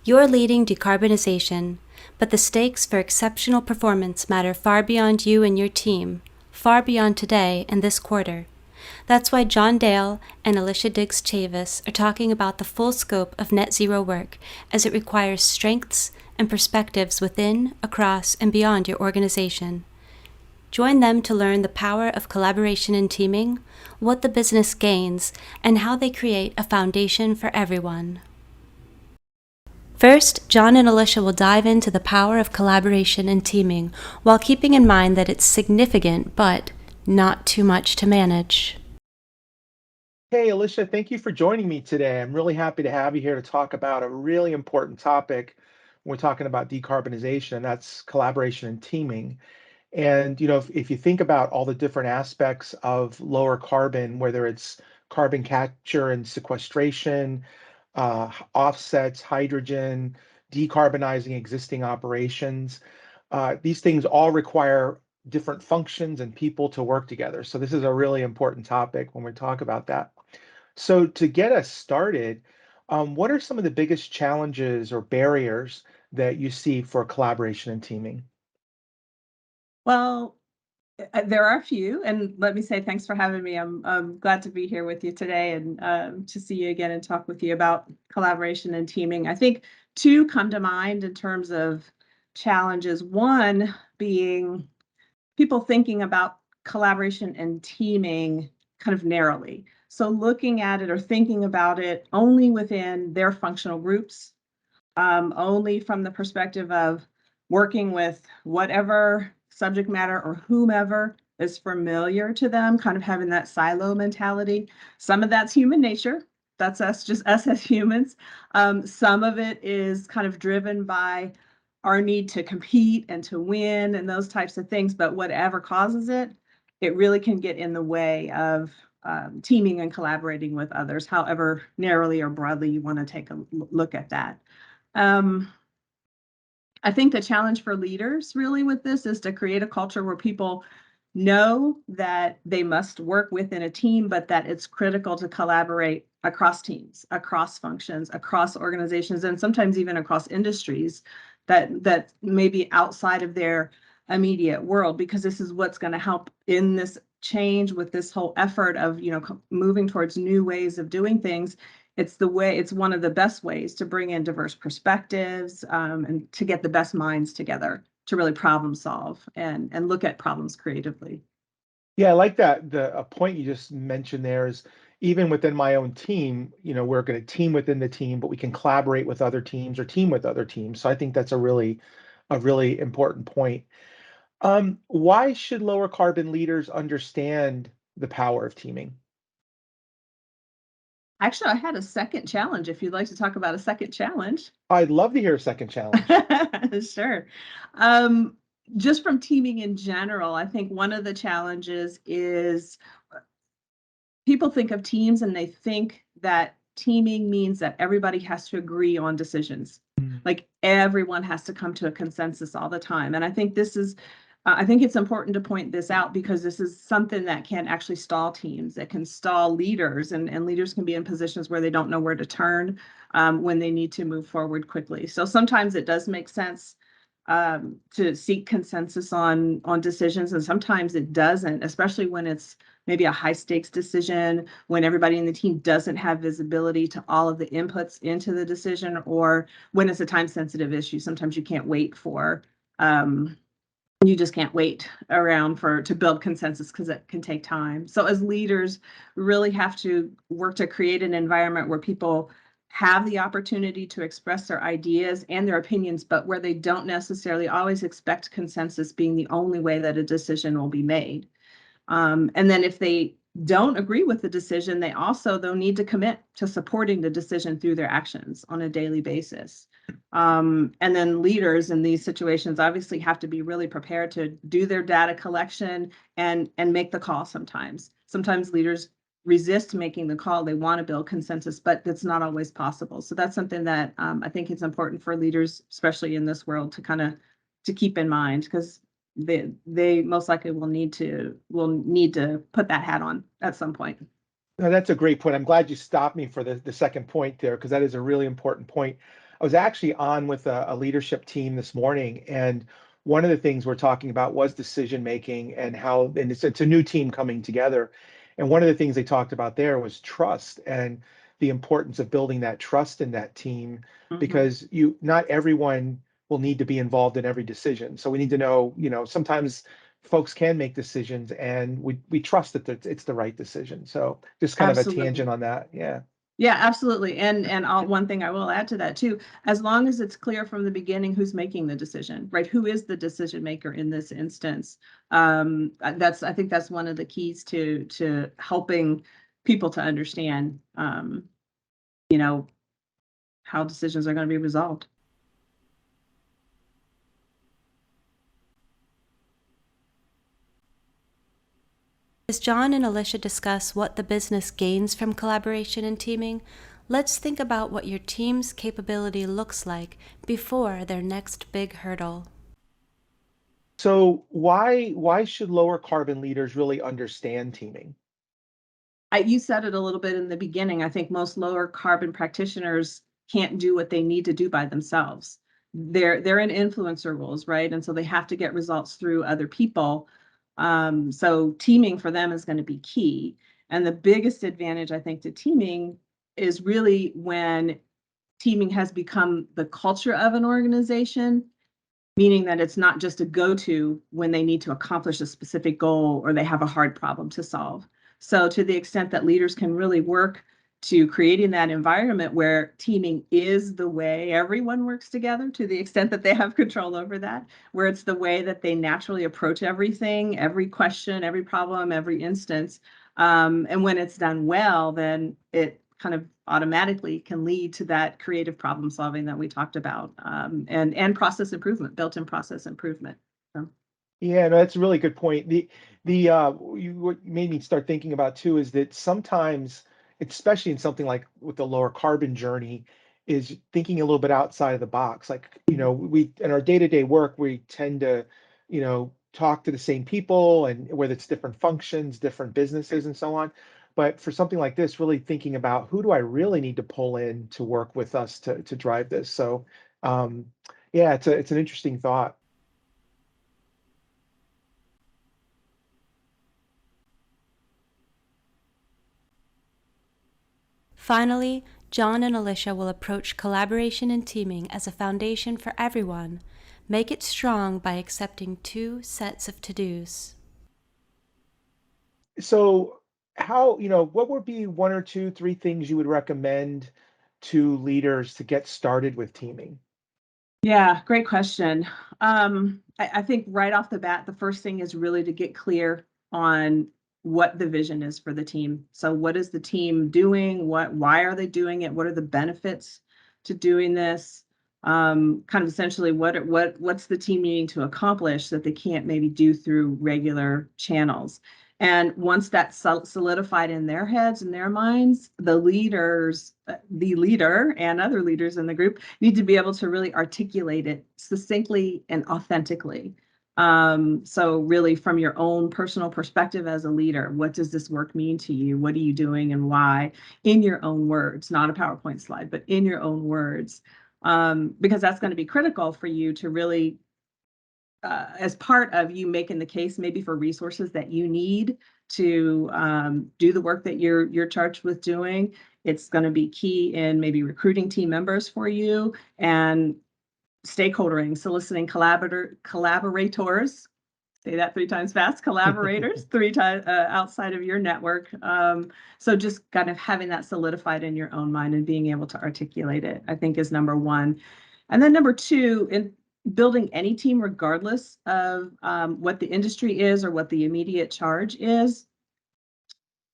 You're leading decarbonization, but the stakes for exceptional performance matter far beyond you and your team, far beyond today and this quarter. That's why John Dale and Alycia Diggs-Chavis are talking about the full scope of net zero work as it requires strengths and perspectives within, across, and beyond your organization. Join them to learn the power of collaboration and teaming, what the business gains, and how they create a foundation for everyone. First, John and Alycia will dive into the power of collaboration and teaming while keeping in mind that it's significant but not too much to manage. Hey, Alycia, thank you for joining me today. I'm really happy to have you here to talk about a really important topic when we're talking about decarbonization, and that's collaboration and teaming. And if you think about all the different aspects of lower carbon, whether it's carbon capture and sequestration, offsets, hydrogen, decarbonizing existing operations, these things all require different functions and people to work together. So this is a really important topic when we talk about that. So to get us started, what are some of the biggest challenges or barriers that you see for collaboration and teaming? Well, there are a few, and let me say thanks for having me. I'm glad to be here with you today and to see you again and talk with you about collaboration and teaming. I think two come to mind in terms of challenges. One being people thinking about collaboration and teaming kind of narrowly. So looking at it or thinking about it only within their functional groups, only from the perspective of working with whatever subject matter or whomever is familiar to them, kind of having that silo mentality. Some of that's human nature. That's us, just us as humans. Some of it is kind of driven by our need to compete and to win and those types of things. But whatever causes it, it really can get in the way of teaming and collaborating with others, however narrowly or broadly you want to take a look at that. Um, I think the challenge for leaders really with this is to create a culture where people know that they must work within a team, but that it's critical to collaborate across teams, across functions, across organizations, and sometimes even across industries that may be outside of their immediate world, because this is what's going to help in this change with this whole effort of moving towards new ways of doing things. It's one of the best ways to bring in diverse perspectives, and to get the best minds together to really problem solve and look at problems creatively. Yeah, I like that. The a point you just mentioned there is even within my own team, we're going to team within the team, but we can collaborate with other teams or team with other teams. So I think that's a really important point. Why should lower carbon leaders understand the power of teaming? Actually, I had a second challenge if you'd like to talk about a second challenge. I'd love to hear a second challenge. Sure. Um, just from teaming in general, I think one of the challenges is people think of teams and they think that teaming means that everybody has to agree on decisions. Mm. Like everyone has to come to a consensus all the time. And I think I think it's important to point this out because this is something that can actually stall teams. It can stall leaders, and leaders can be in positions where they don't know where to turn when they need to move forward quickly. So sometimes it does make sense to seek consensus on decisions, and sometimes it doesn't, especially when it's maybe a high stakes decision, when everybody in the team doesn't have visibility to all of the inputs into the decision, or when it's a time sensitive issue. Sometimes you can't wait for you just can't wait around to build consensus because it can take time. So as leaders, we really have to work to create an environment where people have the opportunity to express their ideas and their opinions, but where they don't necessarily always expect consensus being the only way that a decision will be made. And then if they don't agree with the decision, they also, though, need to commit to supporting the decision through their actions on a daily basis. And then leaders in these situations obviously have to be really prepared to do their data collection and make the call sometimes. Sometimes leaders resist making the call. They want to build consensus, but that's not always possible. So that's something that I think it's important for leaders, especially in this world, to kind of to keep in mind, because they most likely will need to put that hat on at some point. No, that's a great point. I'm glad you stopped me for the second point there because that is a really important point. was actually on with a leadership team this morning, and one of the things we're talking about was decision making and how, and it's a new team coming together. And one of the things they talked about there was trust and the importance of building that trust in that team, Mhm. because not everyone will need to be involved in every decision. So we need to know, sometimes folks can make decisions and we trust that it's the right decision. So just kind of a Absolutely. tangent on that. Yeah. Yeah, absolutely. And one thing I will add to that too, as long as it's clear from the beginning who's making the decision, right? Who is the decision maker in this instance? I think that's one of the keys to helping people to understand, you know, how decisions are going to be resolved. As John and Alycia discuss what the business gains from collaboration and teaming, let's think about what your team's capability looks like before their next big hurdle. So why should lower carbon leaders really understand teaming? You said it a little bit in the beginning. I think most lower carbon practitioners can't do what they need to do by themselves. They're in influencer roles, right? And so they have to get results through other people. So teaming for them is going to be key. And the biggest advantage, I think, to teaming is really when teaming has become the culture of an organization, meaning that it's not just a go-to when they need to accomplish a specific goal or they have a hard problem to solve. So to the extent that leaders can really work to creating that environment where teaming is the way everyone works together, to the extent that they have control over that, where it's the way that they naturally approach everything, every question, every problem, every instance. And when it's done well, then it kind of automatically can lead to that creative problem solving that we talked about, and process improvement, built-in process improvement. So, Yeah, no, that's a really good point. What made me start thinking about too is that sometimes, especially in something like with the lower carbon journey, is thinking a little bit outside of the box. Like, we in our day-to-day work, we tend to, talk to the same people, and whether it's different functions, different businesses, and so on. But for something like this, really thinking about who do I really need to pull in to work with us to drive this. So, um, yeah, it's an interesting thought. Finally, John and Alycia will approach collaboration and teaming as a foundation for everyone. Make it strong by accepting two sets of to-dos. So what would be one or two, three things you would recommend to leaders to get started with teaming? yeah, great question. I think right off the bat, the first thing is really to get clear on what the vision is for the team. So what is the team doing? Why are they doing it? What are the benefits to doing this? Kind of essentially what's the team needing to accomplish that they can't maybe do through regular channels. And once that's solidified in their heads and their minds, the leader and other leaders in the group need to be able to really articulate it succinctly and authentically. So really from your own personal perspective as a leader, what does this work mean to you? What are you doing and why? In your own words, not a PowerPoint slide, but in your own words. Because that's going to be critical for you to really, as part of you making the case maybe for resources that you need to do the work that you're charged with doing. It's going to be key in maybe recruiting team members for you and stakeholdering, soliciting collaborators. Say that 3 times fast. Collaborators, 3 times outside of your network. So just kind of having that solidified in your own mind and being able to articulate it, I think, is number one. And then number two, in building any team, regardless of what the industry is or what the immediate charge is,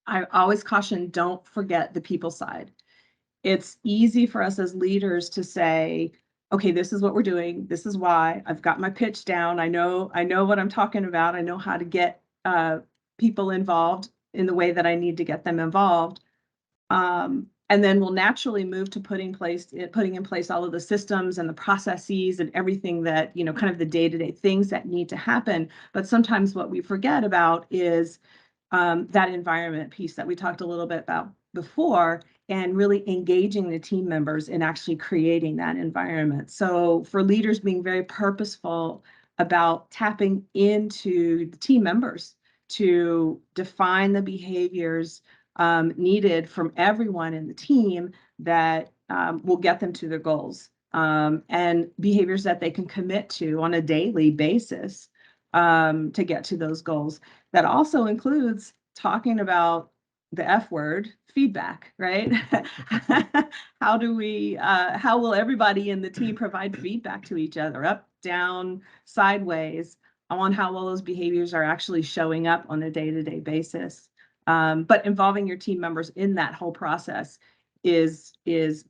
I always caution, don't forget the people side. It's easy for us as leaders to say, okay, this is what we're doing. This is why. I've got my pitch down. I know what I'm talking about. I know how to get people involved in the way that I need to get them involved. And then we'll naturally move to putting in place all of the systems and the processes and everything that, kind of the day-to-day things that need to happen. But sometimes what we forget about is that environment piece that we talked a little bit about before, and really engaging the team members in actually creating that environment. So for leaders, being very purposeful about tapping into the team members to define the behaviors needed from everyone in the team that will get them to their goals, and behaviors that they can commit to on a daily basis to get to those goals. That also includes talking about the F word, feedback, right? How do we, how will everybody in the team provide feedback to each other, up, down, sideways, on how well those behaviors are actually showing up on a day-to-day basis? But involving your team members in that whole process is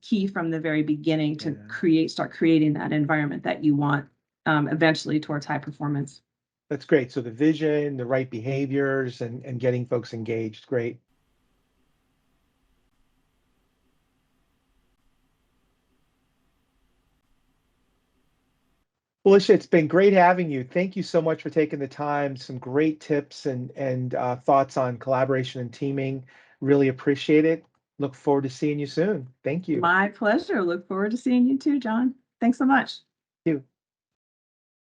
key from the very beginning to start creating that environment that you want eventually towards high performance. That's great. So the vision, the right behaviors, and getting folks engaged. Great. Well, Alycia, it's been great having you. Thank you so much for taking the time. Some great tips and thoughts on collaboration and teaming. Really appreciate it. Look forward to seeing you soon. Thank you. My pleasure. Look forward to seeing you too, John. Thanks so much. Thank you.